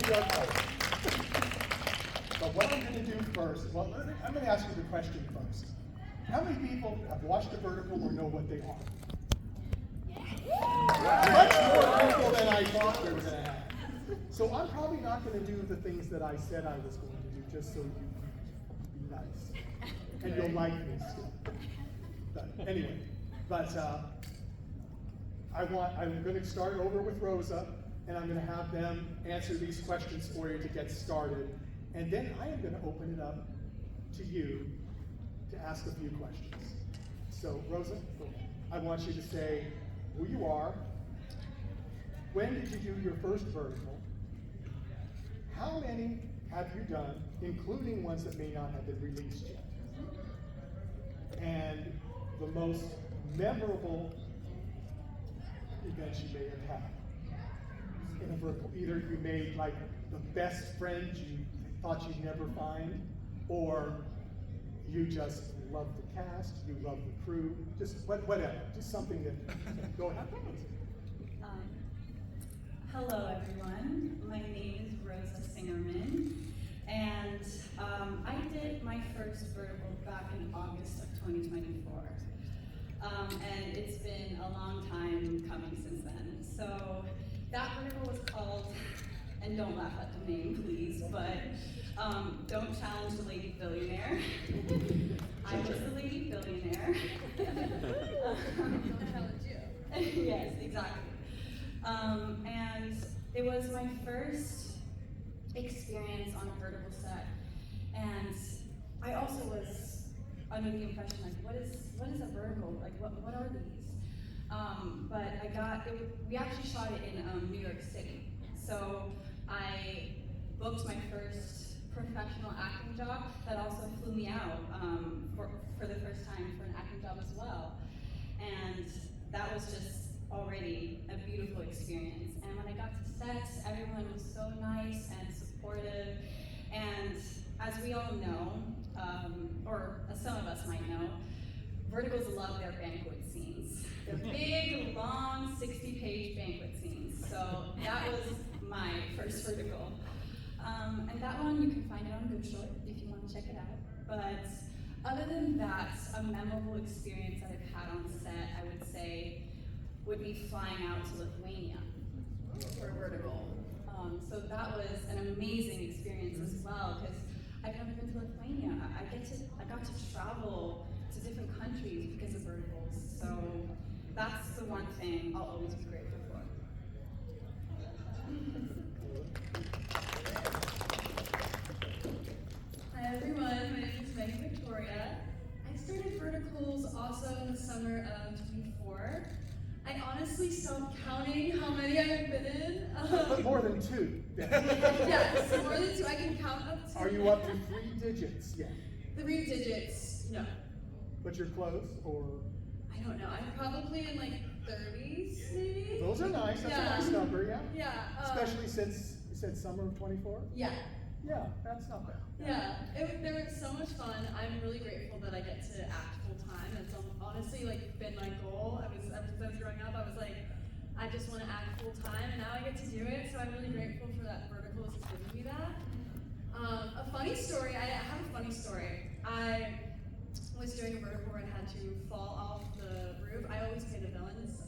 your part. But what I'm going to do first, well, I'm going to ask you the question first. How many people have watched a vertical or know what they are? Much more people than I thought we were going to have. So I'm probably not going to do the things that I said I was going to do, just so you can be nice. And you'll like me still. But anyway, I'm going to start over with Rosa, and I'm going to have them answer these questions for you to get started. And then I am going to open it up to you to ask a few questions. So Rosa, I want you to say who you are, when did you do your first vertical, how many have you done, including ones that may not have been released yet, and the most memorable events you may have had in a vertical. Either you made like the best friend you thought you'd never find, or you just love the cast, you love the crew, just whatever, just something that, go ahead. Hello everyone, my name is Rosa Singerman, and I did my first vertical back in August of 2024. And it's been a long time coming since then. So that vertical was called, and don't laugh at the name please, but Don't Challenge the Lady Billionaire. I was the Lady Billionaire. Don't challenge you. Yes, exactly. And it was my first experience on a vertical set. And I also was under the impression, like, what is a vertical? Like, what are these? But we actually shot it in New York City. So I booked my first professional acting job that also flew me out for the first time for an acting job as well. And that was just already a beautiful experience. And when I got to sets, everyone was so nice and supportive. And as we all know, or some of us might know, verticals love their banquet scenes. They're big, long, 60-page banquet scenes. So that was my first vertical. And that one, you can find it on Good Short if you want to check it out. But other than that, a memorable experience that I've had on set, I would say, would be flying out to Lithuania for a vertical. So that was an amazing experience as well, because I've never been to Lithuania. I got to travel to different countries because of verticals. So that's the one thing I'll always be grateful for. Hi everyone, my name is Victoria. I started verticals also in the summer of 24. I honestly stopped counting how many I've been in. But more than two. Yes, more than two. I can count up to. Are you up to 3 digits yet? 3 digits, no. But you're close, or? I don't know. I'm probably in like 30s, maybe. Those are nice. That's a nice number, yeah. Yeah. Especially since you said summer of 24. Yeah. Yeah, that's not bad. Yeah, they were so much fun. I'm really grateful that I get to act full time. It's honestly like been my goal. Ever since I was growing up, I was like, I just want to act full time, and now I get to do it. So I'm really grateful for that verticals has given me that. A funny story. I have a funny story. I was doing a vertical where I had to fall off the roof. I always play the villains.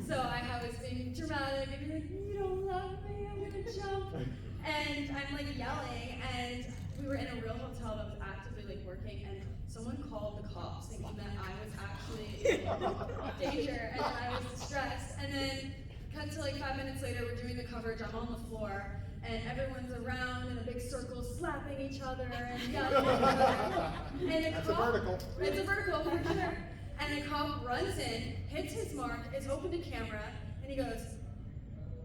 So I was being dramatic and be like, you don't love me, I'm gonna jump. And I'm like yelling, and we were in a real hotel that was actively like working, and someone called the cops thinking that I was actually in danger, and then I was distressed. And then cut to like 5 minutes later, we're doing the coverage, I'm on the floor, and everyone's around in a big circle slapping each other and yelling at each other. And That's a vertical. It's a vertical for sure. And a cop runs in, hits his mark, is open to camera, and he goes,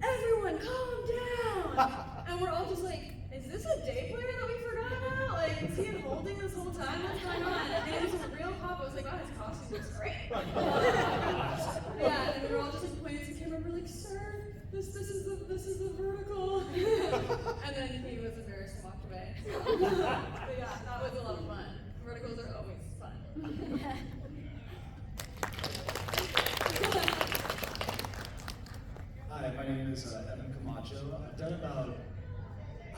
everyone calm down! And we're all just like, is this a day player that we forgot about? Like, is he in holding this whole time? What's going on? And it was a real cop. I was like, wow, his costume looks great. Yeah, and we were all just like pointing to the camera. We're like, sir, this is the vertical. And then he was embarrassed and walked away. So, but yeah, that was a lot of fun. Verticals are always fun. Hi, my name is Camacho. I've done about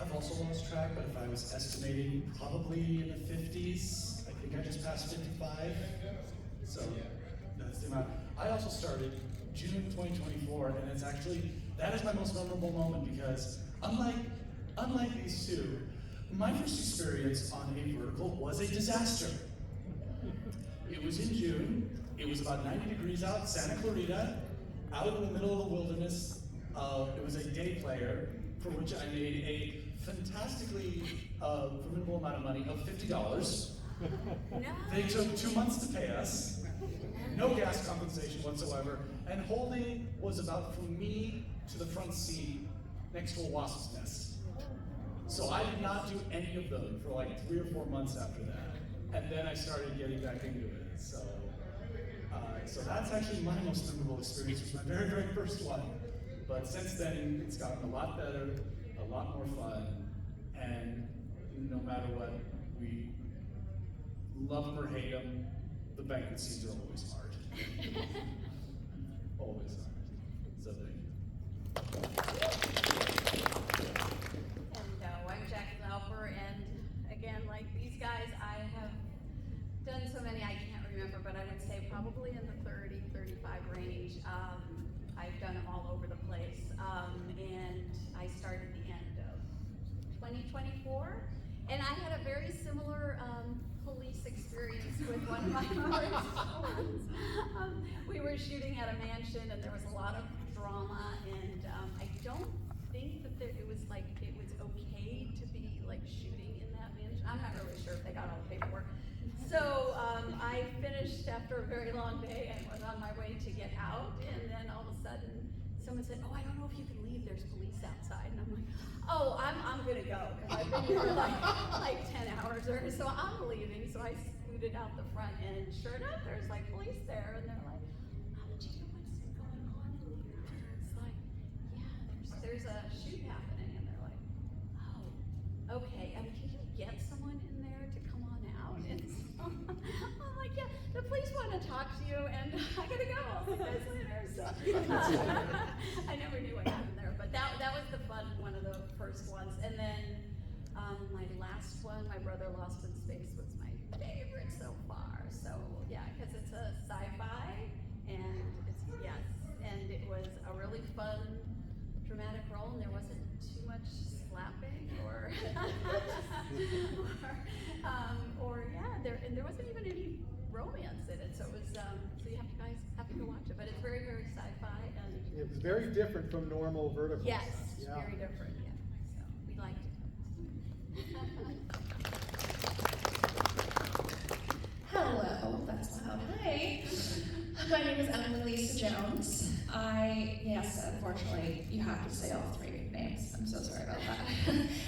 I've also lost track, but if I was estimating, probably in the 50s. I think I just passed 55. So that's the amount. I also started June 2024, and it's actually, that is my most memorable moment because unlike these two, my first experience on a vertical was a disaster. It was in June, it was about 90 degrees out, Santa Clarita, out in the middle of the wilderness. It was a day player for which I made a fantastically formidable amount of money of $50. No. They took 2 months to pay us, no gas compensation whatsoever, and holding was about from me to the front seat next to a wasp's nest. So I did not do any of them for like 3 or 4 months after that. And then I started getting back into it. So that's actually my most memorable experience. It was my very, very first one. But since then, it's gotten a lot better, a lot more fun, and no matter what, we love them or hate them, the banquet scenes are always hard. Always hard. So thank you. And I'm Jaki Lauper, and again, like these guys, I have done so many, I can't remember, but I would say probably in the 30, 35 range. I've done them all over the place, and I started the end of 2024, and I had a very similar police experience with one of my first ones. We were shooting at a mansion, and there was a lot of drama, and I don't think that it was okay to be like shooting in that mansion. I'm not really sure if they got all the paperwork. So I finished after a very long day and was on my way to get out, and then all of a sudden someone said, "Oh, I don't know if you can leave, there's police outside." And I'm like, "Oh, I'm gonna go, because I've been here like 10 hours or so, I'm leaving." So I scooted out the front, and sure enough, there's like police there, and they're like, "How did you know what's going on in here?" And it's like, "Yeah, there's a shoot happening," and they're like, "Oh, okay, can you get someone in there to come on out?" And so I'm like, "Yeah, the police want to talk to you, and I gotta go. I'll see you guys later." So I never knew what happened there, but that was the fun, one of the first ones. And then my last one, My Brother Lost in Space, was my favorite so far. So yeah, because it's a sci-fi, and and it was a really fun, dramatic role, and there wasn't too much slapping or there wasn't even any romance in it. So it was so you guys have to go watch it. But it's very, very sci-fi, and It was very different from normal verticals. yes, Yeah. very different. Yeah, so we liked it. Hello, that's loud. Hi. My name is Emily Lisa Jones. Yes, unfortunately, you have to say all 3 names. I'm so sorry about that.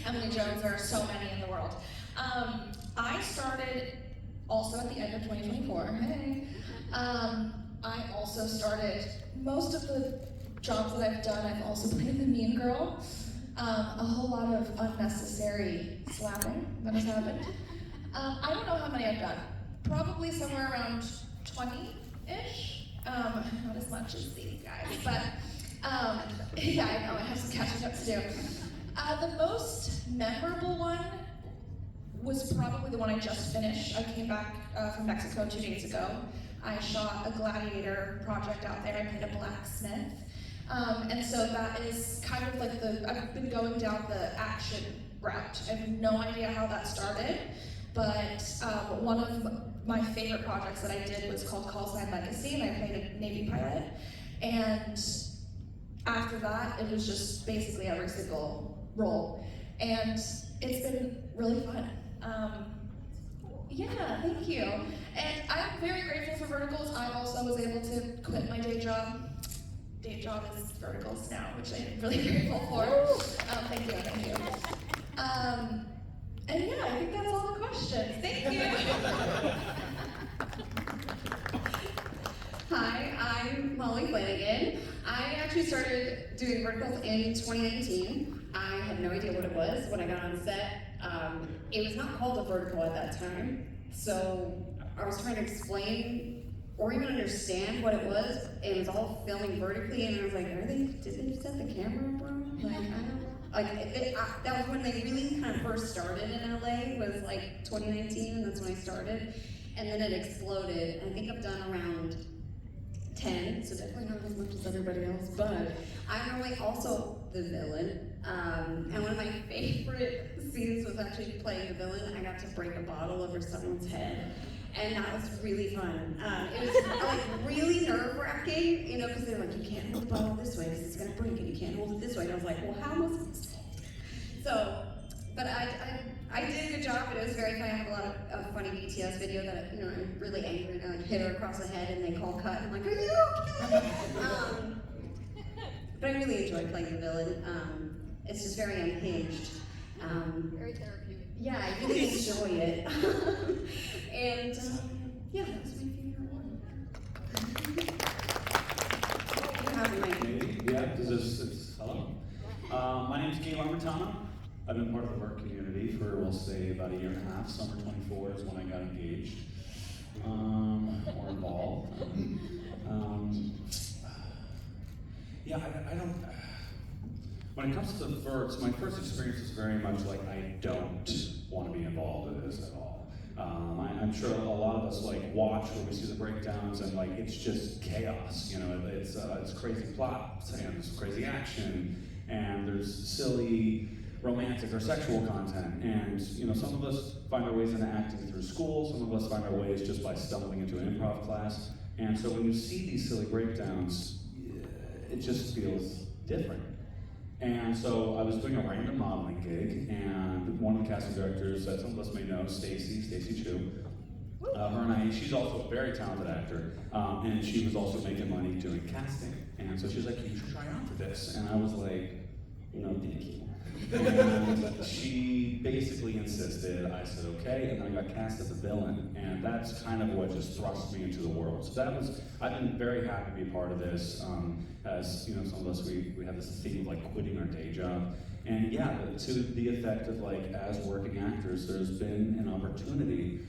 Emily Jones, there are so many in the world. I started also at the end of 2024. Hey. I also started, most of the jobs that I've done, I've also played the mean girl. A whole lot of unnecessary slapping that has happened. I don't know how many I've done. Probably somewhere around 20-ish. Not as much as these guys, but yeah, I know, I have some catching up to do. The most memorable one was probably the one I just finished. I came back from Mexico 2 days ago. I shot a gladiator project out there. I played a blacksmith. And so that is kind of like I've been going down the action route. I have no idea how that started, but one of my favorite projects that I did was called Call Sign Legacy, and I played a Navy pilot. And after that, it was just basically every single role. And it's been really fun. Yeah, thank you. And I'm very grateful for verticals. I also was able to quit my day job. Day job is verticals now, which I'm really grateful for. Thank you. And yeah, I think that's all the questions. Thank you. Hi, I'm Molly Flanagan. I actually started doing verticals in 2019. I had no idea what it was when I got on set. It was not called a vertical at that time, so I was trying to explain or even understand what it was. It was all filming vertically, and I was like, did they set the camera up wrong? Like, I don't know. That was when they really kind of first started in LA, was like 2019, and that's when I started. And then it exploded. I think I've done around 10, so definitely not as much as everybody else, but I'm really also the villain. And one of my favorite scenes was actually playing the villain. I got to break a bottle over someone's head, and that was really fun. It was like really nerve-wracking, you know, because they're like, you can't hold the bottle this way because it's gonna break, and you can't hold it this way. And I was like, well, how am I supposed to hold it? So, but I did a good job, but it was very funny. I have a lot of funny BTS video that, you know, I'm really angry and I like hit her across the head and they call cut and I'm like, are you okay? But I really enjoy playing the villain. It's just very unhinged. Very therapeutic. Yeah, I really enjoy it. And yeah, that was my favorite one. You have my Yeah, hello. My name's Gabe Armentano. I've been part of the work community for, we'll say, about a year and a half. Summer 24 is when I got engaged, or involved. Yeah, I don't, when it comes to the verts, my first experience is very much like I don't want to be involved in this at all. I'm sure a lot of us like watch where we see the breakdowns and like it's just chaos. You know, it's crazy plots and there's crazy action and there's silly romantic or sexual content. And you know, some of us find our ways into acting through school. Some of us find our ways just by stumbling into an improv class. And so when you see these silly breakdowns, it just feels different. And so I was doing a random modeling gig, and one of the casting directors that some of us may know, Stacy Chu, her and I, she's also a very talented actor, and she was also making money doing casting. And so she was like, you should try out for this. And I was like, no, thank you. And she basically insisted. I said, okay, and then I got cast as a villain, and that's kind of what just thrust me into the world. So I've been very happy to be part of this. As you know, some of us, we have this theme of like quitting our day job. And yeah, to the effect of like, as working actors, there's been an opportunity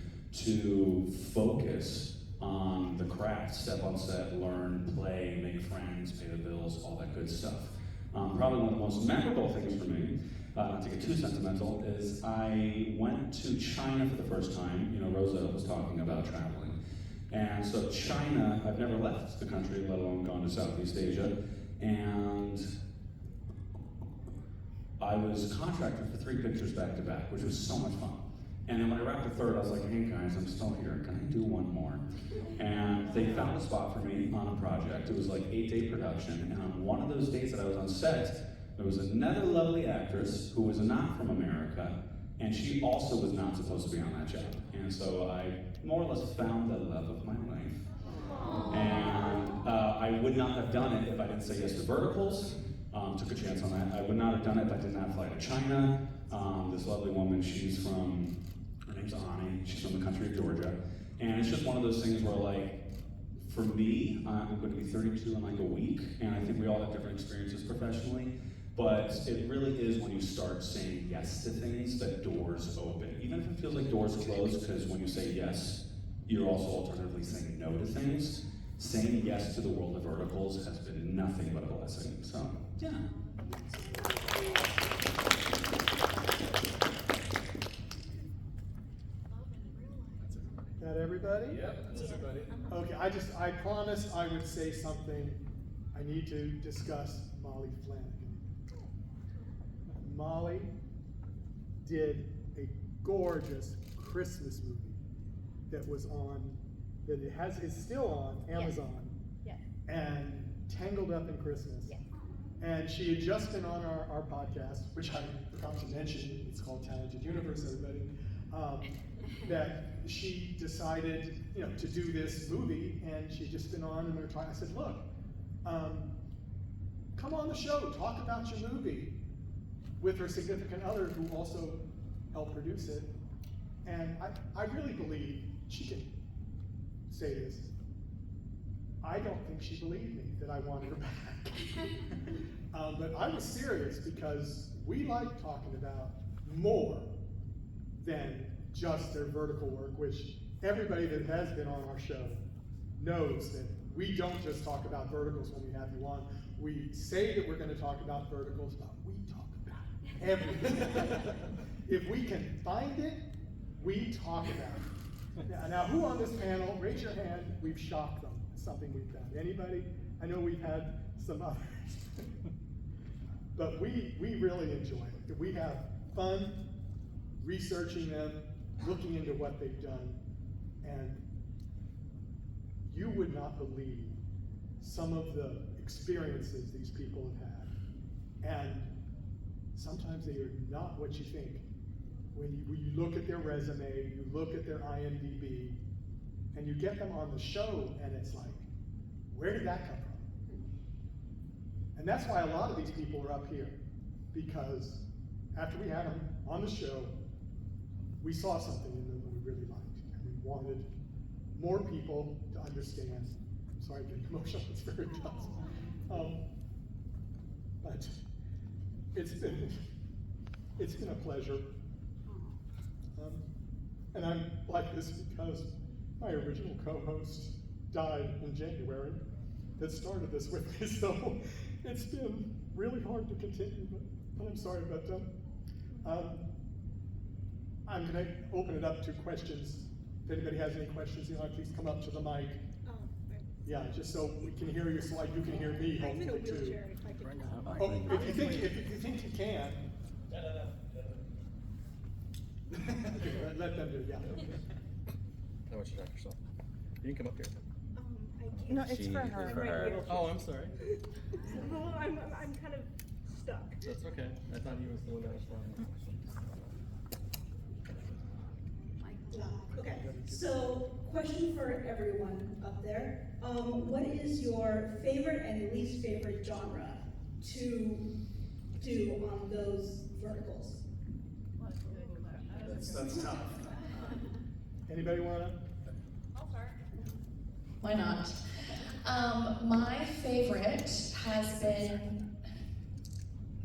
to focus on the craft, step on set, learn, play, make friends, pay the bills, all that good stuff. Probably one of the most memorable things for me, not to get too sentimental, is I went to China for the first time. You know, Rosa was talking about traveling. And so China, I've never left the country, let alone gone to Southeast Asia. And I was contracted for 3 pictures back to back, which was so much fun. And then when I wrapped the third, I was like, hey guys, I'm still here, can I do one more? And they found a spot for me on a project. It was like 8-day production, and on one of those days that I was on set, there was another lovely actress who was not from America, and she also was not supposed to be on that job. And so I more or less found the love of my life. And I would not have done it if I didn't say yes to verticals. Took a chance on that. I would not have done it if I did not fly to China. This lovely woman, her name's Ani, she's from the country of Georgia. And it's just one of those things where like, for me, I'm going to be 32 in like a week, and I think we all have different experiences professionally, but it really is when you start saying yes to things that doors open. Even if it feels like doors close, because when you say yes, you're also alternatively saying no to things. Saying yes to the world of verticals has been nothing but a blessing, so, yeah. That everybody? Yeah, that's everybody. Okay, I promised I would say something. I need to discuss Molly Flanagan. Molly did a gorgeous Christmas movie that was on, is still on Amazon. Yes. And Tangled Up in Christmas. Yes. And she had just been on our podcast, which I forgot to mention. It's called Talented Universe, everybody. That she decided, you know, to do this movie, and she'd just been on, and we were talking. I said, look, come on the show, talk about your movie, with her significant other who also helped produce it. And I really believe she can say this. I don't think she believed me that I wanted her back. But I was serious because we like talking about more than just their vertical work, which everybody that has been on our show knows that we don't just talk about verticals when we have you on. We say that we're going to talk about verticals, but we talk about everything. If we can find it, we talk about it. Now, who on this panel, raise your hand, we've shocked them, something we've done. Anybody? I know we've had some others. But we really enjoy it. We have fun researching them, looking into what they've done, and you would not believe some of the experiences these people have had. And sometimes they are not what you think. When you look at their resume, you look at their IMDb, and you get them on the show, and it's like, where did that come from? And that's why a lot of these people are up here, because after we had them on the show, we saw something in them that we really liked, and we wanted more people to understand. I'm sorry, I'm getting emotional, it's very tough. But it's been a pleasure. And I'm like this because my original co-host died in January that started this with me, so it's been really hard to continue, but I'm sorry, but I'm gonna open it up to questions. If anybody has any questions, please come up to the mic. Yeah, just so we can hear you, so like you can hear me, hopefully too. Oh, if you think you can. Okay, let them do it, yeah. I want you to talk yourself. You can come up here. I can't. No, it's for her. It's for her. Oh, I'm sorry. Well, I'm kind of stuck. That's okay. I thought he was the one that was flying. Okay, so question for everyone up there. What is your favorite and least favorite genre to do on those verticals? That's tough. Anybody wanna? I'll start. Why not? My favorite has been,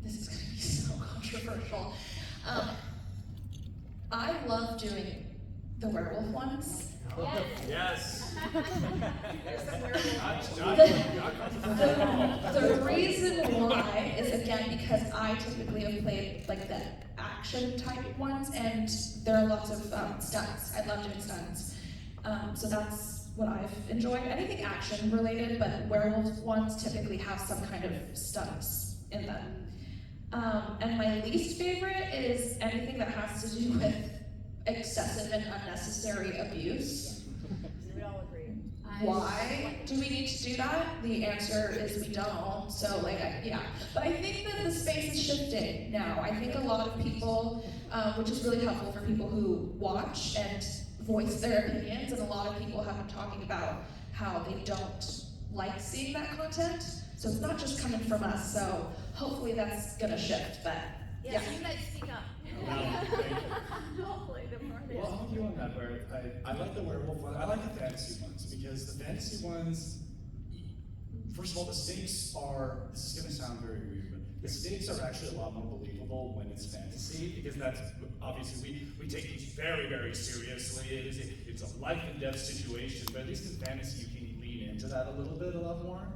this is gonna be so controversial. I love doing the werewolf ones. Yes. The reason why is again because I typically have played like the action type ones, and there are lots of stunts. I love doing stunts, so that's what I've enjoyed. Anything action related, but werewolf ones typically have some kind of stunts in them. And my least favorite is anything that has to do with excessive and unnecessary abuse. We all agree. Why do we need to do that? The answer is we don't. So yeah. But I think that the space is shifting now. I think a lot of people, which is really helpful for people who watch and voice their opinions, and a lot of people have been talking about how they don't like seeing that content. So it's not just coming from us. So hopefully that's gonna shift. But Yes, yeah. you guys speak up. Hopefully, the more Well, I'll give you on that, where I like the werewolf one. I like the fantasy ones, because the fantasy ones, first of all, the stakes are, this is going to sound very weird, but the stakes are actually a lot more believable when it's fantasy, because that's, obviously, we take these very, very seriously. It's a life and death situation, but at least in fantasy, you can lean into that a lot more.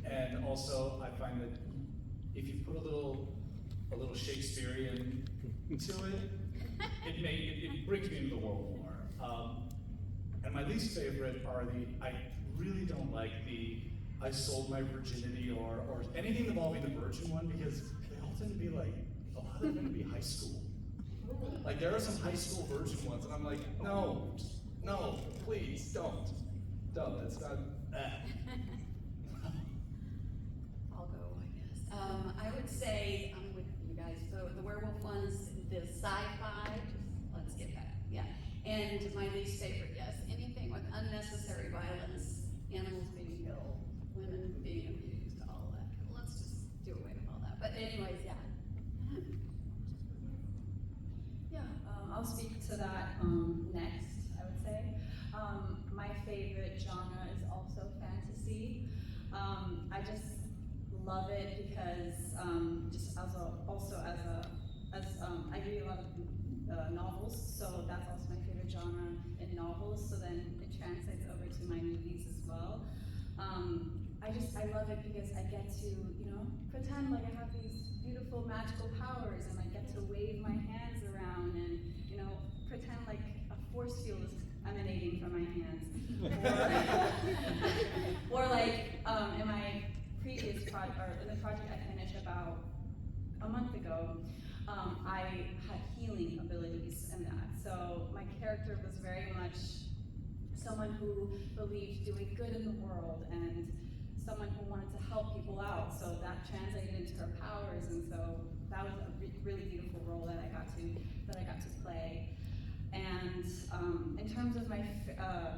And also, I find that if you put a little Shakespearean to it, it brings me into the world more. And my least favorite are I really don't like I sold my virginity or anything involving the virgin one, because they all tend to be like, a lot of them tend to be high school. Like there are some high school virgin ones, and I'm like, no, please, don't, that's not, I'll go, I guess. I would say, I'm with you guys, the werewolf ones, the sci-fi, let's get that, yeah. And my least favorite, yes, anything with unnecessary violence, animals being killed, women being abused, all that. Let's just do away with all that. But anyways, yeah. Yeah, I'll speak to that next, I would say. My favorite genre is also fantasy. I just love it because I read a lot of novels, so that's also my favorite genre in novels. So then it translates over to my movies as well. I love it because I get to pretend like I have these beautiful magical powers, and I get to to wave my hands around and, you know, pretend like a force field is emanating from my hands. Or like in my previous project, or in the project I finished about a month ago, I had healing abilities in that. So my character was very much someone who believed doing good in the world and someone who wanted to help people out. So that translated into her powers, and so that was a really beautiful role that I got to play. And in terms of my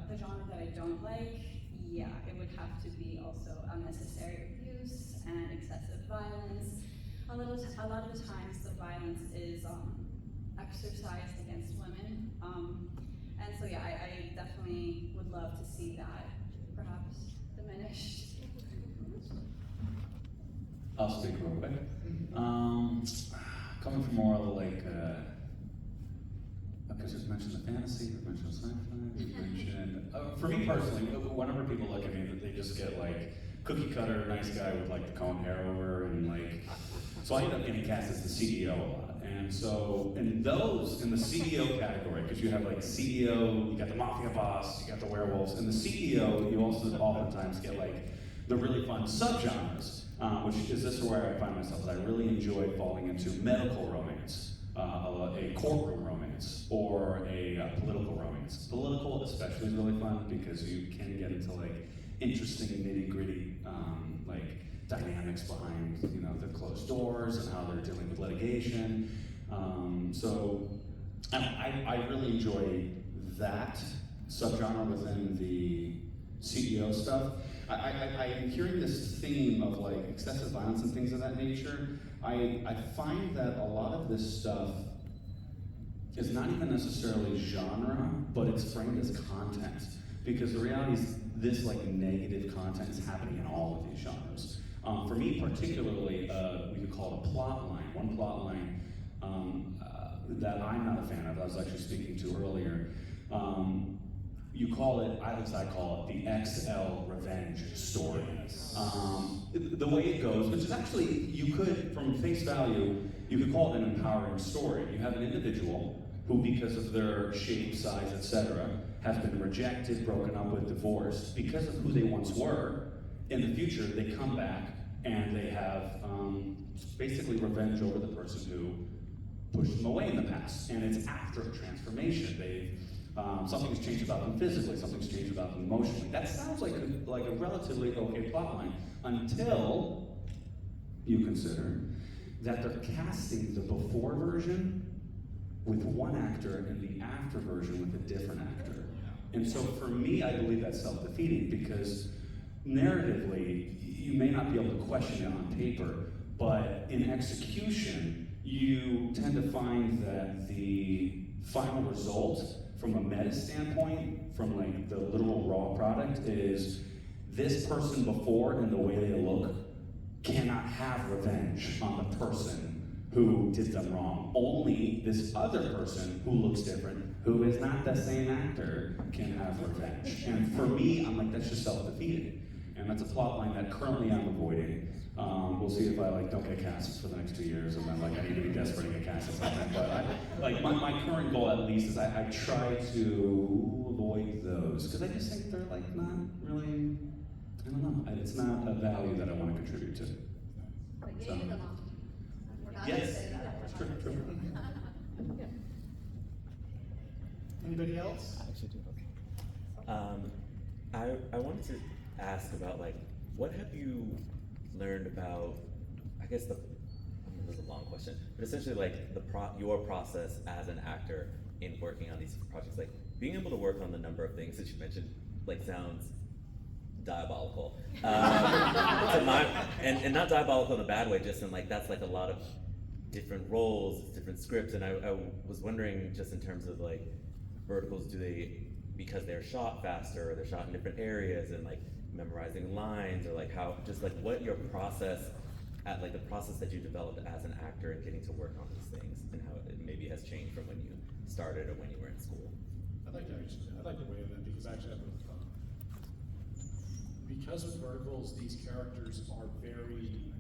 the genre that I don't like, yeah, it would have to be also unnecessary abuse and excessive violence. A lot of the times the violence is exercised against women. And so yeah, I definitely would love to see that perhaps diminished. I'll speak real quick. Coming from more of the like, because we've mentioned the fantasy, we've mentioned sci-fi, we've mentioned, for me personally, whenever people look at me, they just get like cookie cutter, nice guy with like the cone hair over and like, so I end up getting cast as the CEO a lot. And so in the CEO category, because you have like CEO, you got the mafia boss, you got the werewolves, and the CEO, you also oftentimes get like the really fun subgenres, which is this where I find myself, that I really enjoy falling into medical romance, a courtroom romance, or a political romance. Political especially is really fun because you can get into like interesting nitty-gritty like dynamics behind, you know, the closed doors and how they're dealing with litigation. So I really enjoy that subgenre within the CEO stuff. I'm hearing this theme of like excessive violence and things of that nature. I find that a lot of this stuff is not even necessarily genre, but it's framed as content. Because the reality is this like negative content is happening in all of these genres. For me particularly, we could call it a plot line. One plot line that I'm not a fan of, I was actually speaking to earlier. You call it, at least I call it, the XL revenge story. The way it goes, which is actually, you could, from face value, you could call it an empowering story. You have an individual who, because of their shape, size, etc., has been rejected, broken up with, divorced, because of who they once were. In the future, they come back and they have basically revenge over the person who pushed them away in the past. And it's after a transformation. Something's changed about them physically, something's changed about them emotionally. That sounds like a relatively okay plotline until you consider that they're casting the before version with one actor and the after version with a different actor. And so for me, I believe that's self-defeating because narratively, you may not be able to question it on paper, but in execution, you tend to find that the final result from a meta standpoint, from like the literal raw product, is this person before and the way they look cannot have revenge on the person who did them wrong. Only this other person who looks different, who is not the same actor, can have revenge. And for me, I'm like, that's just self-defeating. And that's a plot line that currently I'm avoiding. We'll see if I like don't get cast for the next 2 years, and then like I need to be desperate to get cast or something. But my current goal at least is I try to avoid those because I just think they're like not really. I don't know. It's not a value that I want to contribute to. But So. gave them all. We're not Yes. gonna say that. True. Anybody else? I actually do. Okay. I wanted to ask about like what have you learned about? I guess this is a long question, but essentially like your process as an actor in working on these projects, like being able to work on the number of things that you mentioned, like sounds diabolical. And not diabolical in a bad way, just in like that's like a lot of different roles, different scripts, and I was wondering just in terms of like verticals, do they, because they're shot faster or they're shot in different areas and like memorizing lines, or like how, just like what your process, at like the process that you developed as an actor and getting to work on these things, and how it maybe has changed from when you started or when you were in school. I'd like to weigh in that because actually because with verticals, these characters are very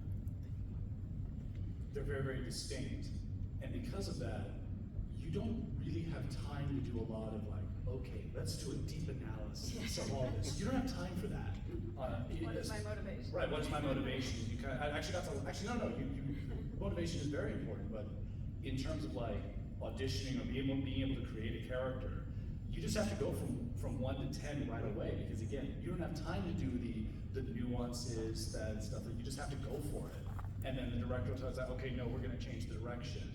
distinct. And because of that, you don't really have time to do a lot of like, okay, let's do a deep analysis of all this. You don't have time for that. What is my motivation? Right, what is my motivation? You kind of, actually, no, motivation is very important, but in terms of like auditioning or being able to create a character, you just have to go from 1 to 10 right away, because again, you don't have time to do the nuances, that stuff, that you just have to go for it. And then the director will tell us, okay, no, we're gonna change the direction.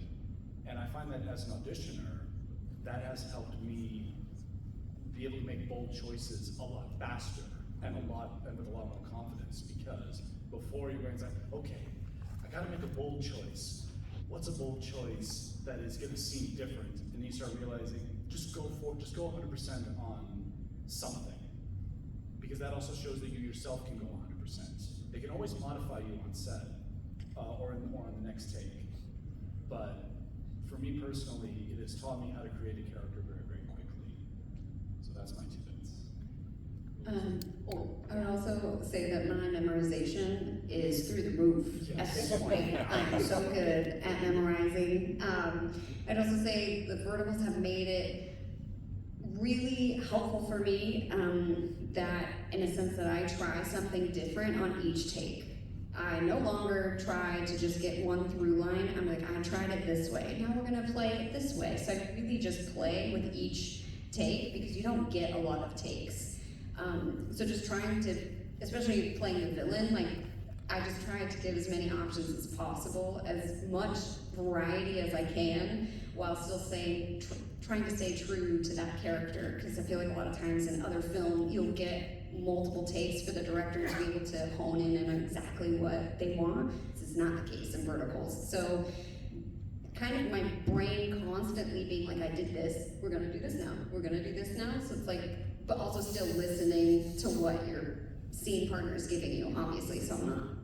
And I find that as an auditioner, that has helped me be able to make bold choices a lot faster and with a lot more confidence, because before you're going to say, okay, I gotta make a bold choice. What's a bold choice that is gonna seem different? And you start realizing, just go 100% on something. Because that also shows that you yourself can go 100%. They can always modify you on set, or on the next take. But for me personally, it has taught me how to create a character very, very quickly. So that's my 2 bits. I would also say that my memorization is through the roof at this point. I'm so good at memorizing. I'd also say the verticals have made it really helpful for me, that in a sense that I try something different on each take. I no longer try to just get one through line. I'm like, I tried it this way, now we're gonna play it this way. So I really just play with each take, because you don't get a lot of takes. So just trying to, especially playing the villain, like I just try to give as many options as possible, as much variety as I can, while still trying to stay true to that character, because I feel like a lot of times in other film, you'll get multiple takes for the director to be able to hone in on exactly what they want. This is not the case in verticals. So kind of my brain constantly being like, I did this, we're gonna do this now, we're gonna do this now. So it's like, but also still listening to what your scene partner is giving you, obviously, so I'm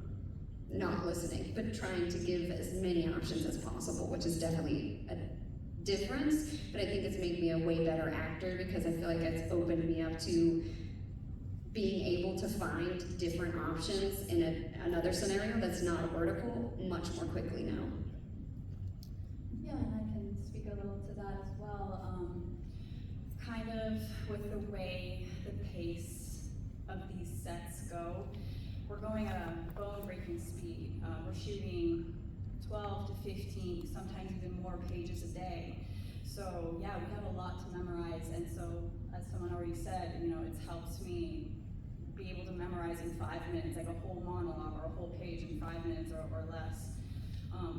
not listening, but trying to give as many options as possible, which is definitely a difference, but I think it's made me a way better actor, because I feel like it's opened me up to being able to find different options in another scenario that's not a vertical much more quickly now. Yeah, and I can speak a little to that as well. Kind of with the way the pace of these sets go, we're going at a bone-breaking speed. We're shooting 12 to 15, sometimes even more pages a day. So yeah, we have a lot to memorize, and so as someone already said, it helps me be able to memorize in 5 minutes, like a whole monologue or a whole page in 5 minutes or less,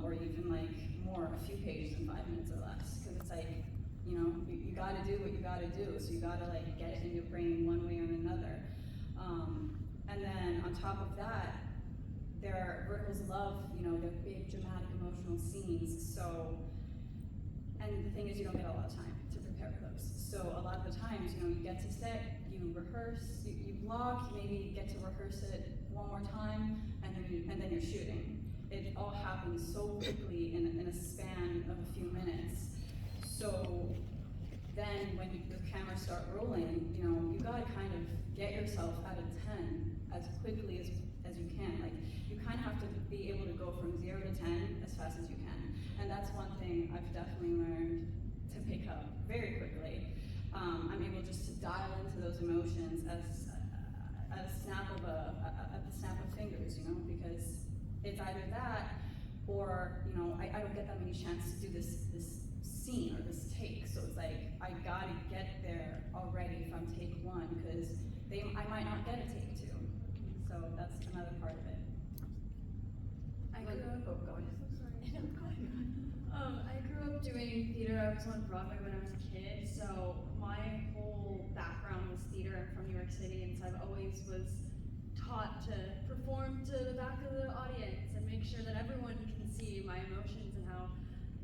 or even like more, a few pages in 5 minutes or less, because it's like, you gotta do what you gotta do, so you gotta like get it in your brain one way or another. And then on top of that, verticals love, their big dramatic emotional scenes, so, and the thing is you don't get a lot of time to prepare for those. So a lot of the times, you get to set, you rehearse, you block, maybe get to rehearse it one more time, and then you're shooting. It all happens so quickly in a span of a few minutes. So then when the cameras start rolling, you gotta kind of get yourself out of 10 as quickly as you can. Like, you kind of have to be able to go from 0 to 10 as fast as you can. And that's one thing I've definitely learned to pick up very quickly. I'm able just to dial into those emotions at the snap of fingers, because it's either that or, I don't get that many chances to do this scene or this take. So it's like, I gotta get there already from take 1, because I might not get a take 2. So that's another part of it. I grew up doing theater. I was on Broadway when I was a kid, so my whole background was theater. I'm from New York City, and so I've always was taught to perform to the back of the audience and make sure that everyone can see my emotions and how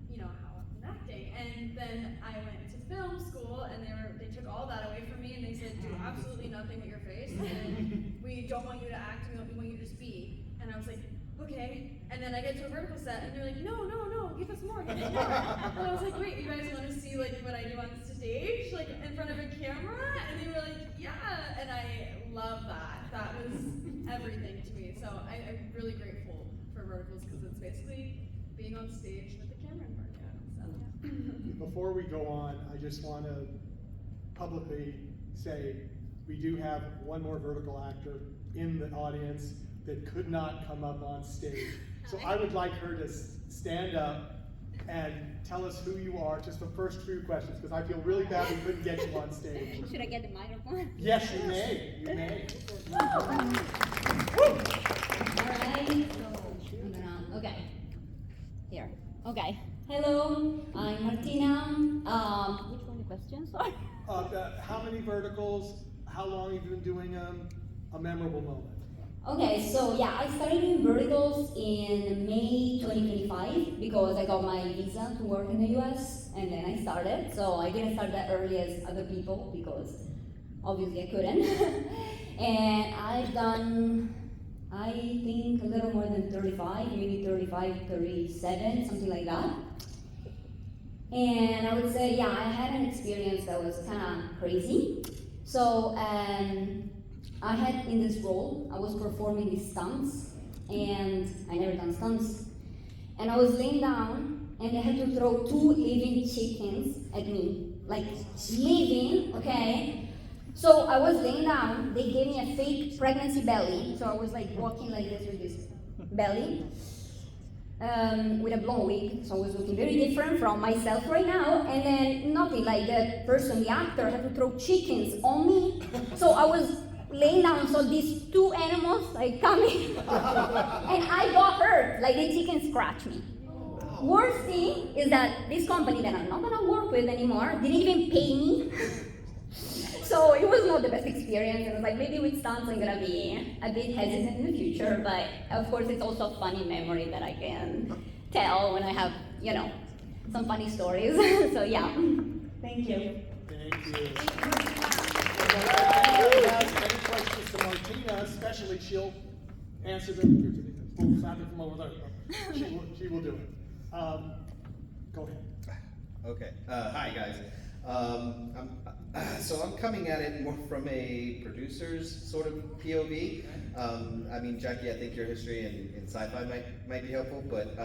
I'm acting. And then I went to film school, and they took all that away from me, and they said, do absolutely nothing with your face, and we don't want you to act, we want you to just be. And I was like, okay. And then I get to a vertical set, and they're like, no, give us more. And I was like, wait, you guys want to see like what I do on stage, like in front of a camera? And they were like, yeah. And I love that. That was everything to me. So I'm really grateful for verticals, because it's basically being on stage with the camera in front of you. Before we go on, I just want to publicly say we do have one more vertical actor in the audience that could not come up on stage. So I would like her to stand up and tell us who you are, just the first few questions, because I feel really bad we couldn't get you on stage. Should I get the microphone? Yes, you may. You may. Alright, so I'm gonna, okay. Here. Okay. Hello, I'm Martina. Which one the question? Sorry. How many verticals? How long have you been doing them? A memorable moment. Okay, so yeah, I started doing verticals in May 2025 because I got my visa to work in the US and then I started. So I didn't start that early as other people because obviously I couldn't. And I've done, I think, a little more than 35, maybe 35, 37, something like that. And I would say, yeah, I had an experience that was kind of crazy. So, I had in this role, I was performing these stunts, and I never done stunts. And I was laying down, and they had to throw 2 living chickens at me. Like, living, okay? So I was laying down, they gave me a fake pregnancy belly, so I was like walking like this with this belly, with a blonde wig, so I was looking very different from myself right now, and then nothing, like the person, the actor, had to throw chickens on me, so I was laying down, so these 2 animals like coming, and I got hurt, like the chicken scratched me. Worst thing is that this company that I'm not gonna work with anymore didn't even pay me. So it was not the best experience. It was like, maybe with stunts I'm gonna be a bit hesitant in the future, but of course it's also a funny memory that I can tell when I have, you know, some funny stories. So yeah, thank you. Thank you. If you have any questions to Martina, especially, she'll answer them. From over there. She will do it. Go ahead. Okay. Hi, guys. I'm coming at it more from a producer's sort of POV. I mean, Jaki, I think your history in sci-fi might be helpful, but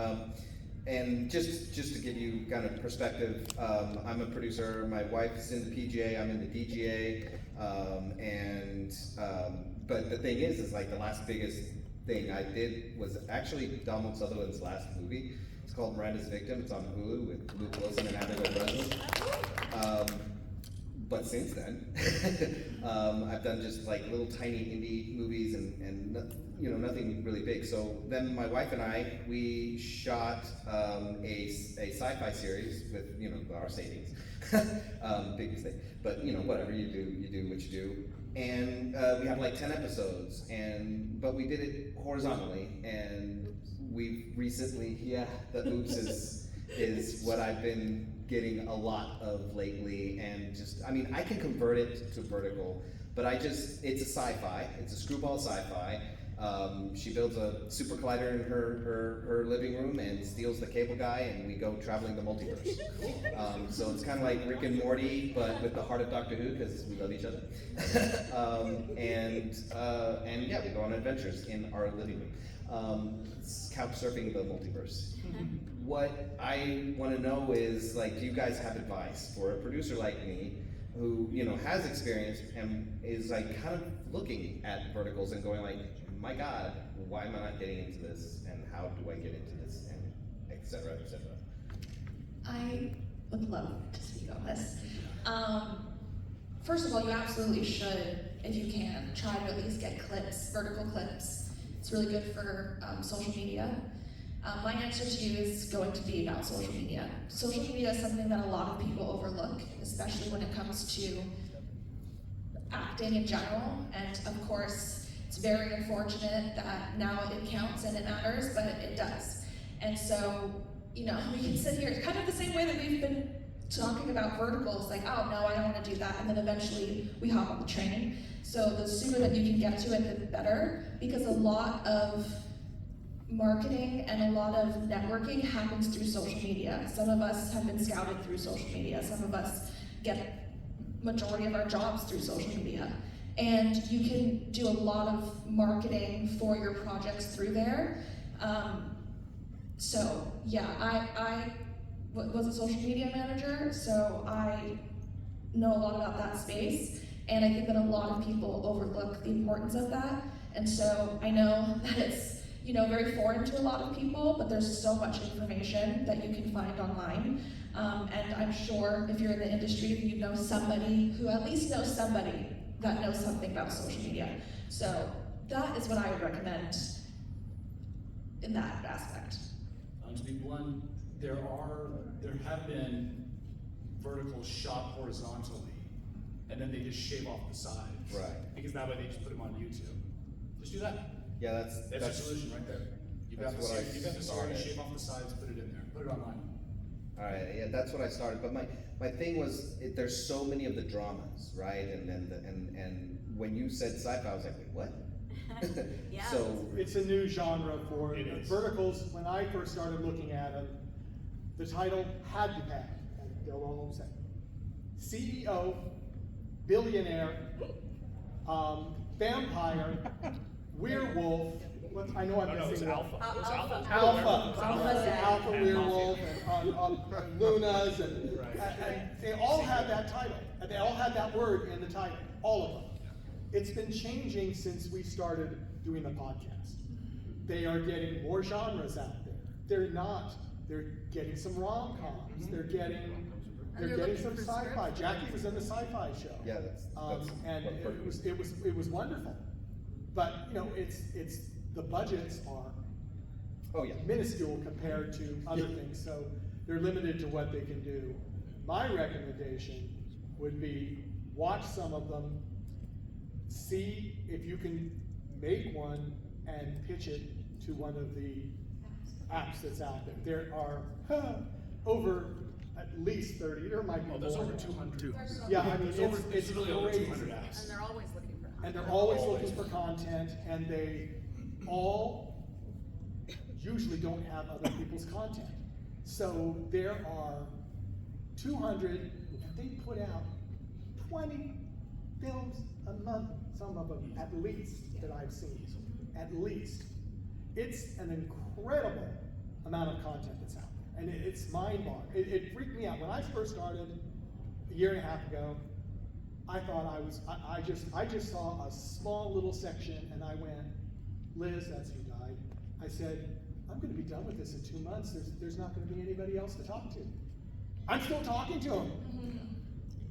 and just to give you kind of perspective, I'm a producer. My wife's in the PGA. I'm in the DGA, but the thing is like the last biggest thing I did was actually Donald Sutherland's last movie. It's called Miranda's Victim. It's on Hulu with Luke Wilson and Abigail Breslin. But since then, I've done just like little tiny indie movies and you know, nothing really big. So then my wife and I, we shot a sci-fi series with, you know, our savings, big mistake. But you know, whatever you do what you do. And we have like 10 episodes, but we did it horizontally, and we recently, the oops is what I've been getting a lot of lately, and just, I mean, I can convert it to vertical, but it's a sci-fi, it's a screwball sci-fi. She builds a super collider in her living room and steals the cable guy, and we go traveling the multiverse. So it's kind of like Rick and Morty, but with the heart of Doctor Who, because we love each other. And yeah, we go on adventures in our living room. It's couch surfing the multiverse. What I want to know is, like, do you guys have advice for a producer like me who, you know, has experience and is like kind of looking at verticals and going like, my God, why am I not getting into this, and how do I get into this, and et cetera, et cetera. I would love to speak on this. First of all, you absolutely should, if you can, try to at least get clips, vertical clips. It's really good for social media. My answer to you is going to be about social media. Social media is something that a lot of people overlook, especially when it comes to acting in general. And of course, it's very unfortunate that now it counts and it matters, but it does. And so, you know, we can sit here, kind of the same way that we've been talking about verticals, like, oh no, I don't want to do that, and then eventually we hop on the train. So the sooner that you can get to it, the better, because a lot of marketing and a lot of networking happens through social media. Some of us have been scouted through social media. Some of us get majority of our jobs through social media. And you can do a lot of marketing for your projects through there. So yeah, I was a social media manager, so I know a lot about that space, and I think that a lot of people overlook the importance of that. And so I know that it's, you know, very foreign to a lot of people, but there's so much information that you can find online. And I'm sure if you're in the industry, you know somebody who at least knows somebody that knows something about social media. So that is what I would recommend in that aspect. To be blunt, there have been verticals shot horizontally, and then they just shave off the sides. Right. Because that way they just put them on YouTube. Just do that. Yeah, That's your solution right there. You've got the story, started. shave off the sides, put it in there, put it online. All right, yeah, that's what I started. But my thing was, there's so many of the dramas, right? And when you said sci-fi, I was like, wait, what? Yeah. So It's a new genre for It is. verticals. When I first started looking at them, the title had to have, and go along with it, CEO, billionaire, vampire, werewolf. I know I'm missing one. Alpha. Alpha And werewolf, and Lunas, and they all had that title. And they all had that word in the title, all of them. It's been changing since we started doing the podcast. They are getting more genres out there. They're getting some rom-coms. They're getting some sci-fi. Jaki was in the sci-fi show. yeah, And it was wonderful. But you know, it's the budgets are oh yeah. minuscule compared to other things, so they're limited to what they can do. My recommendation would be watch some of them, see if you can make one and pitch it to one of the apps that's out there. There are over at least 30, there might be more. There's over 200. Yeah, I mean, it's literally over crazy. 200 apps. And they're always looking for content. And they're always looking for content, and they all usually don't have other people's content. So there are 200, and they put out 20 films a month, some of them at least, that I've seen, at least. It's an incredible amount of content that's out there, and it's mind-boggling. It freaked me out. When I first started a year and a half ago, I thought I just saw a small little section, and I went, Liz, that's who died. I said, I'm gonna be done with this in 2 months. There's not gonna be anybody else to talk to. I'm still talking to him.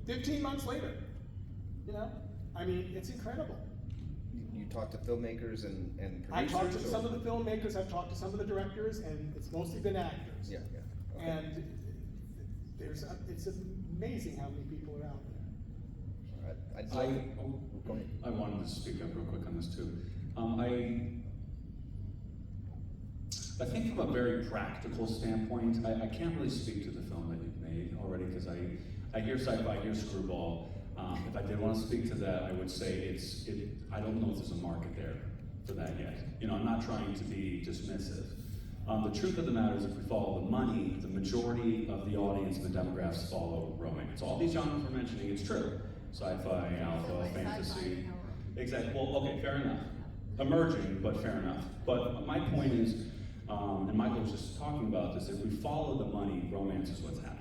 15 months later, you know? I mean, it's incredible. You talk to filmmakers and producers? I talked to or- some of the filmmakers, I've talked to some of the directors, and it's mostly been actors. Yeah, yeah. Okay. And it's amazing how many people are out there. All right, I wanted to speak up real quick on this too. I think from a very practical standpoint, I can't really speak to the film that you've made already because I hear sci-fi, I hear screwball. If I did want to speak to that, I would say I don't know if there's a market there for that yet. You know, I'm not trying to be dismissive. The truth of the matter is if we follow the money, the majority of the audience and the demographics follow romance. All these genres we're mentioning, it's true. Sci-fi, alpha, fantasy. Exactly, well, okay, fair enough. Emerging, but fair enough. But my point is, and Michael was just talking about this, if we follow the money, romance is what's happening.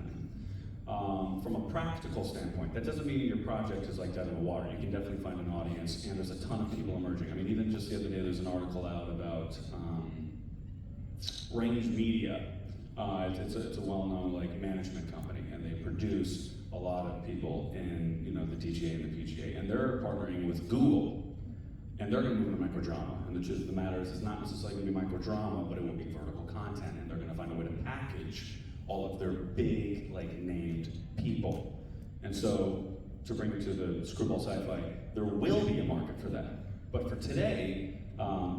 From a practical standpoint, that doesn't mean your project is like dead in the water. You can definitely find an audience, and there's a ton of people emerging. I mean, even just the other day, there's an article out about Range Media. It's a well-known like management company, and they produce a lot of people in the DGA and the PGA, and they're partnering with Google, and they're going to move into microdrama. And the truth of the matter is, it's not necessarily going to be microdrama, but it will be vertical content, and they're going to find a way to package all of their big, like, named people. And so, to bring it to the screwball sci-fi, there will be a market for that. But for today,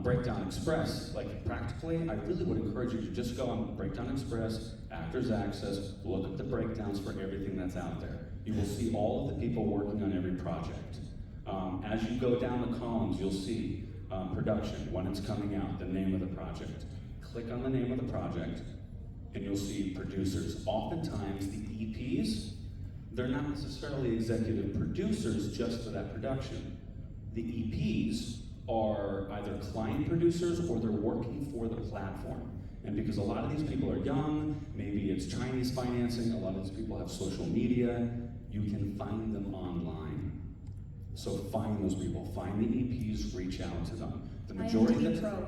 Breakdown Express, like practically, I really would encourage you to just go on Breakdown Express, Actors Access, look at the breakdowns for everything that's out there. You will see all of the people working on every project. As you go down the columns, you'll see production, when it's coming out, the name of the project. Click on the name of the project, and you'll see producers. Oftentimes, the EPs, they're not necessarily executive producers just for that production. The EPs are either client producers or they're working for the platform. And because a lot of these people are young, maybe it's Chinese financing, a lot of these people have social media, you can find them online. So find those people, find the EPs, reach out to them. The majority of the Pro.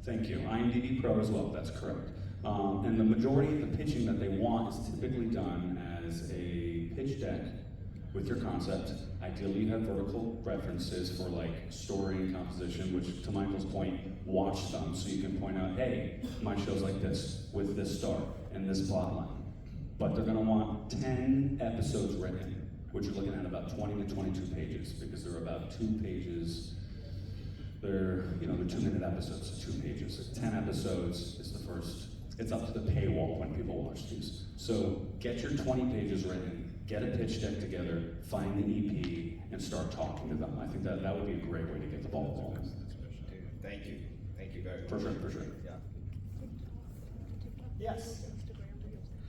Thank you. IMDb Pro as well, that's correct. And the majority of the pitching that they want is typically done as a pitch deck with your concept. Ideally, you have vertical references for like story and composition, which to Michael's point, watch them so you can point out, hey, my show's like this, with this star and this plot line. But they're gonna want 10 episodes written, which you're looking at about 20 to 22 pages, because they're about 2 pages. They're 2-minute episodes, so 2 pages. 10 episodes is the first. It's up to the paywall when people watch these. So get your 20 pages written, get a pitch deck together, find the EP, and start talking to them. I think that would be a great way to get the ball rolling. Thank you. Thank you very much. For sure. Yeah. Yes.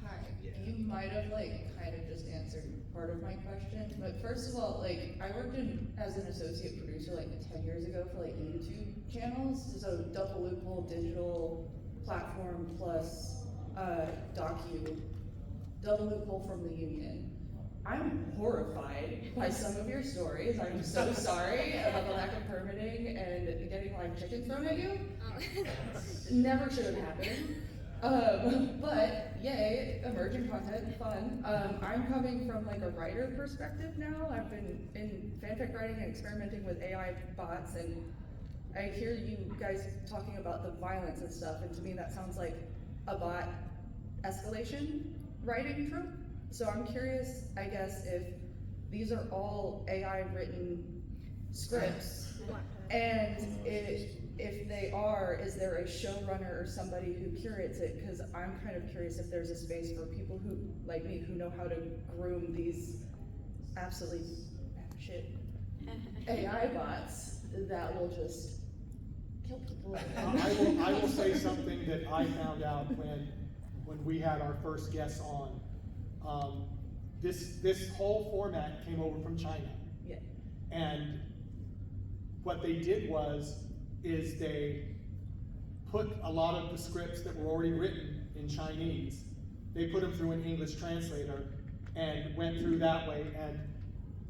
Hi. You might have kind of just answered part of my question, but first of all, I worked as an associate producer 10 years ago for YouTube channels, so Double Loophole digital platform plus Double Loophole from the Union. I'm horrified by some of your stories. I'm so sorry about the lack of permitting and getting live chicken thrown at you. Never should have happened. But yay, emerging content, fun. I'm coming from a writer perspective now. I've been in fanfic writing and experimenting with AI bots, and I hear you guys talking about the violence and stuff, and to me that sounds like a bot escalation writing trope. So I'm curious, I guess, if these are all AI written scripts, and if they are, is there a showrunner or somebody who curates it? Because I'm kind of curious if there's a space for people who, like me, who know how to groom these absolutely shit AI bots that will just kill people. I will say something that I found out when we had our first guests on. This whole format came over from China. Yeah. And what they did is they put a lot of the scripts that were already written in Chinese, they put them through an English translator and went through that way, and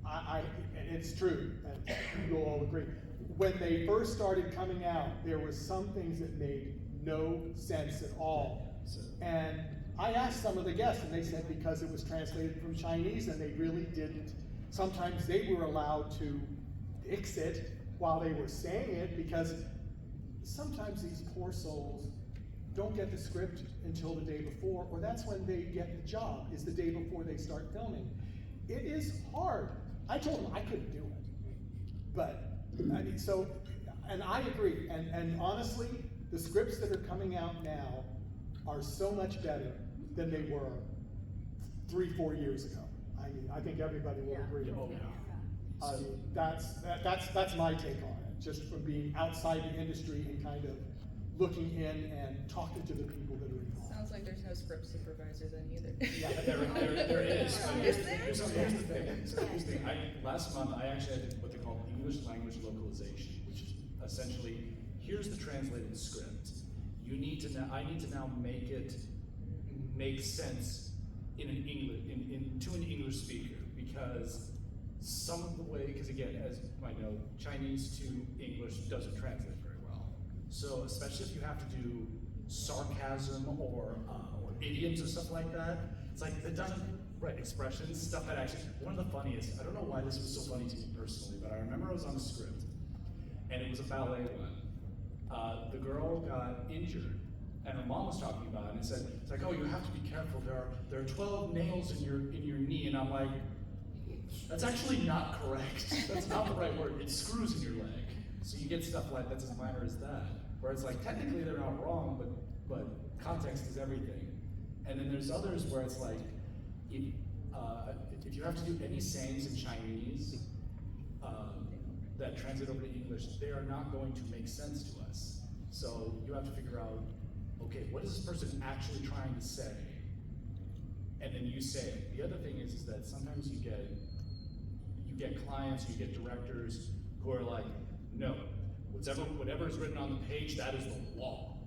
and it's true, and you'll all agree. When they first started coming out, there was some things that made no sense at all. And I asked some of the guests, and they said because it was translated from Chinese and they really didn't. Sometimes they were allowed to fix it while they were saying it, because sometimes these poor souls don't get the script until the day before, or that's when they get the job, is the day before they start filming. It is hard. I told them I couldn't do it. But, and I agree, and honestly, the scripts that are coming out now are so much better than they were 3-4 years ago. I think everybody will agree. That's my take on it, just from being outside the industry and kind of looking in and talking to the people that are involved. Sounds like there's no script supervisor then either. Yeah, there is. Here's the thing. Last month, I actually had what they call English language localization, which is essentially, here's the translated script. I need to now make it make sense to an English speaker, because some of the way, because again, as I know, Chinese to English doesn't translate very well. So especially if you have to do sarcasm or idioms or stuff like that, it's like it doesn't, right, expressions, stuff that actually, one of the funniest, I don't know why this was so funny to me personally, but I remember I was on a script, and it was a ballet one. The girl got injured, and her mom was talking about it, and said, it's like, oh, you have to be careful, there are 12 nails in your knee, and I'm like, that's actually not correct. That's not the right word. It's screws in your leg. So you get stuff like that's as minor as that, where it's like technically they're not wrong, but context is everything. And then there's others where it's like, if you have to do any sayings in Chinese that translate over to English, they are not going to make sense to us. So you have to figure out, okay, what is this person actually trying to say? And then you say it. The other thing is that sometimes you get clients, you get directors who are like, no, whatever is written on the page, that is the law.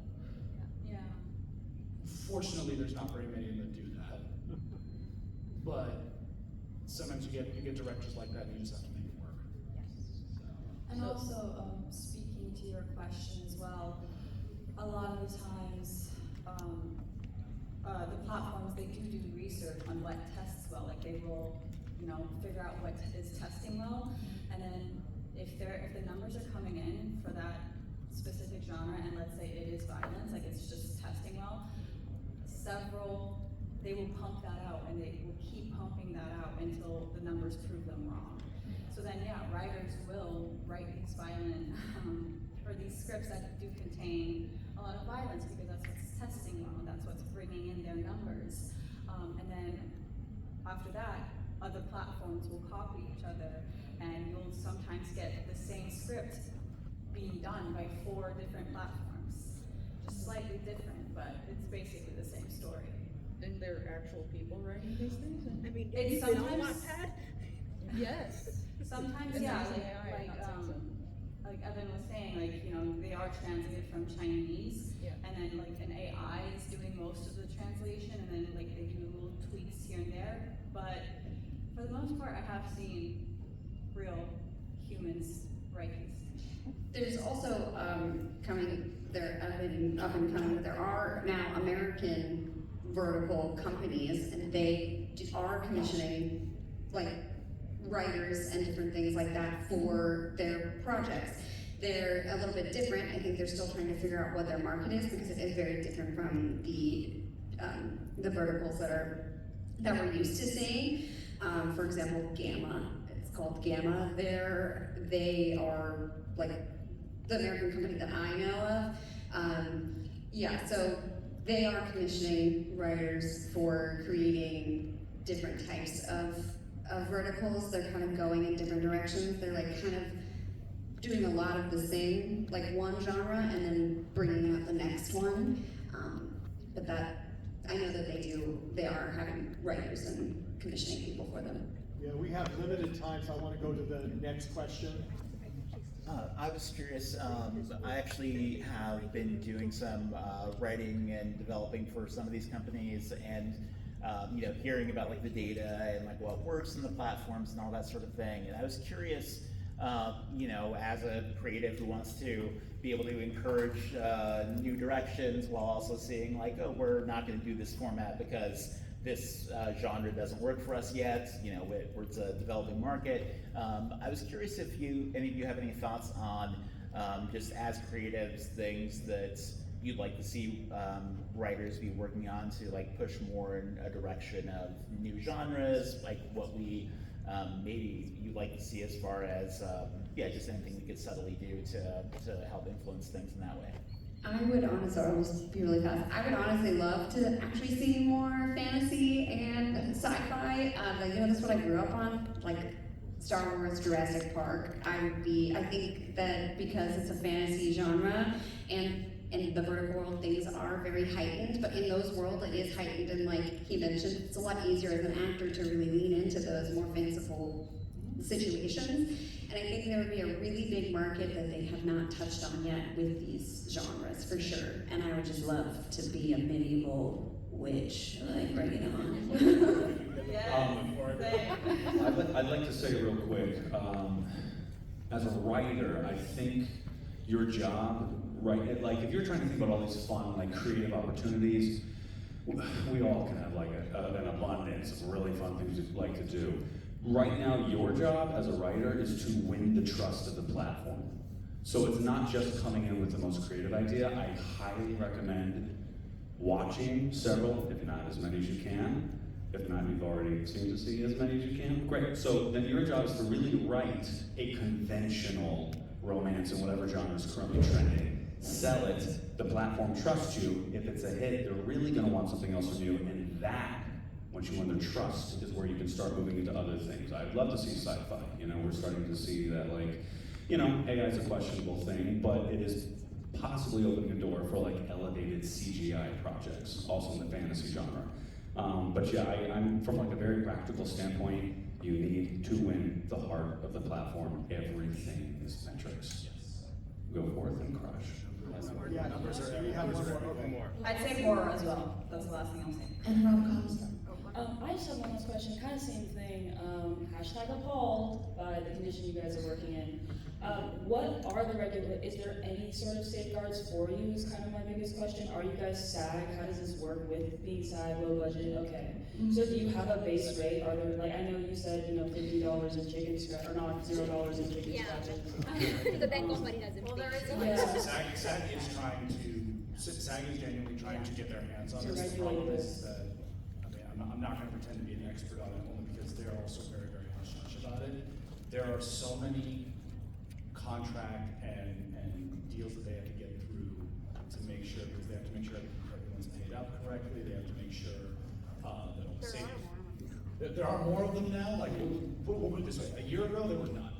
Yeah. Fortunately, there's not very many that do that. But sometimes you get directors like that, and you just have to make it work. And also, speaking to your question as well, a lot of the times, the platforms, they do research on what tests well. Like they will, figure out what is testing well, and then if the numbers are coming in for that specific genre, and let's say it is violence, like it's just testing well, they will pump that out, and they will keep pumping that out until the numbers prove them wrong. So then, yeah, writers will write these violent, or these scripts that do contain a lot of violence because that's what's testing well, that's what's bringing in their numbers. And then after that, other platforms will copy each other, and you'll sometimes get the same script being done by 4 different platforms. Just slightly different, but it's basically the same story. And they're actual people writing these things? I mean, It's you've been on sometimes- Wattpad? Yes. Sometimes, And yeah, there's AI, like that's awesome. like Evan was saying, they are translated from Chinese, Yeah. and then like an AI is doing most of the translation, and then like they do little tweaks here and there. But for the most part, I have seen real humans write these. There's also coming there up and coming. There are now American vertical companies, and they are commissioning like writers and different things like that for their projects. They're a little bit different. I think they're still trying to figure out what their market is because it is very different from the verticals that we're used to seeing. For example, Gamma. It's called Gamma. They are like the American company that I know of. So they are commissioning writers for creating different types of verticals. They're kind of going in different directions. They're like kind of doing a lot of the same, like one genre, and then bringing out the next one. But that, I know that they are having writers and commissioning people for them. Yeah, we have limited time, so I want to go to the next question. I was curious, I actually have been doing some writing and developing for some of these companies, and hearing about like the data and like what works in the platforms and all that sort of thing. And I was curious, as a creative who wants to be able to encourage new directions while also seeing like, oh, we're not going to do this format because this genre doesn't work for us yet, it's a developing market. I was curious if any of you have any thoughts on, just as creatives, things that you'd like to see writers be working on to like push more in a direction of new genres, like what we maybe you'd like to see as far as, just anything we could subtly do to help influence things in that way. I would honestly, I'll just be really fast. I would honestly love to actually see more fantasy and sci-fi. That's what I grew up on, like Star Wars, Jurassic Park. I think that because it's a fantasy genre and in the vertical world things are very heightened, but in those worlds it is heightened, and like he mentioned, it's a lot easier as an actor to really lean into those more fanciful situations. And I think there would be a really big market that they have not touched on yet with these genres, for sure. And I would just love to be a medieval witch, like bring it on. I'd like to say real quick, as a writer, I think your job, right, like if you're trying to think about all these fun, like creative opportunities, we all can have like an abundance of really fun things we'd like to do. Right now, your job as a writer is to win the trust of the platform. So it's not just coming in with the most creative idea. I highly recommend watching several, if not as many as you can. If not, you've already seemed to see as many as you can. Great. So then your job is to really write a conventional romance in whatever genre is currently trending. Sell it. The platform trusts you. If it's a hit, they're really going to want something else from you. And that, once you win their trust, is where you can start moving into other things. I'd love to see sci-fi. We're starting to see that, like, AI is a questionable thing, but it is possibly opening a door for like elevated CGI projects, also in the fantasy genre. But yeah, I'm from like a very practical standpoint. You need to win the heart of the platform. Everything is metrics. Go forth and crush. Yeah, Numbers are we have one everywhere. more. I'd say horror as well. That's the last thing I'll say. And rom-coms. I just have one last question, kind of same thing. Hashtag appalled by the condition you guys are working in. What are the is there any sort of safeguards for you is kind of my biggest question. Are you guys SAG? How does this work with being SAG, low budget? Okay. So do you have a base rate? Are there, like, I know you said, $50 in chicken scratch, or not, $0 in chicken scratches. The bank company doesn't. Well, there is a Yeah. SAG is genuinely trying to get their hands on To this. The regulate problem this. is that, I'm not gonna pretend to be an expert on it, only because they're also very, very hush-hush about it. There are so many contract and deals that they have to get through to make sure, because they have to make sure everyone's paid up correctly, they have to make sure, there are more of them now, like, we'll put it this way, a year ago, there were none.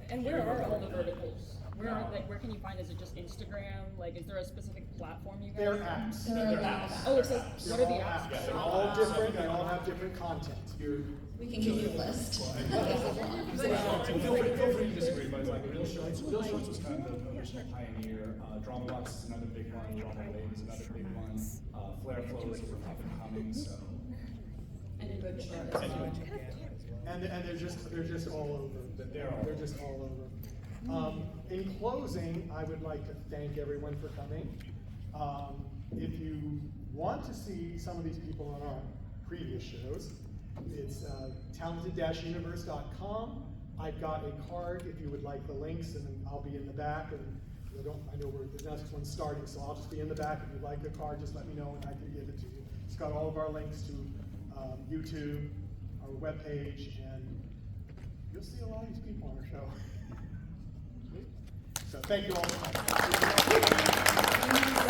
And where are all the verticals? Where can you find? Is it just Instagram? Like, is there a specific platform you guys? They're apps. They're apps. Oh, it says, They're what are the all apps? apps. They're all different, they all have different content. We can give you a list. Feel free to disagree, but like Real Shorts was kind of the original pioneer. Drama Box is another big one. Drama Wave is another big one. Flare Flow is up and coming, so. And a good chart as well. And they're just all over. They're just all over. In closing, I would like to thank everyone for coming. If you want to see some of these people on our previous shows, it's talented-universe.com. I've got a card if you would like the links, and I'll be in the back. And I know the next one's starting, so I'll just be in the back. If you'd like the card, just let me know and I can give it to you. It's got all of our links to YouTube, our webpage, and you'll see a lot of these people on our show. So thank you all for coming.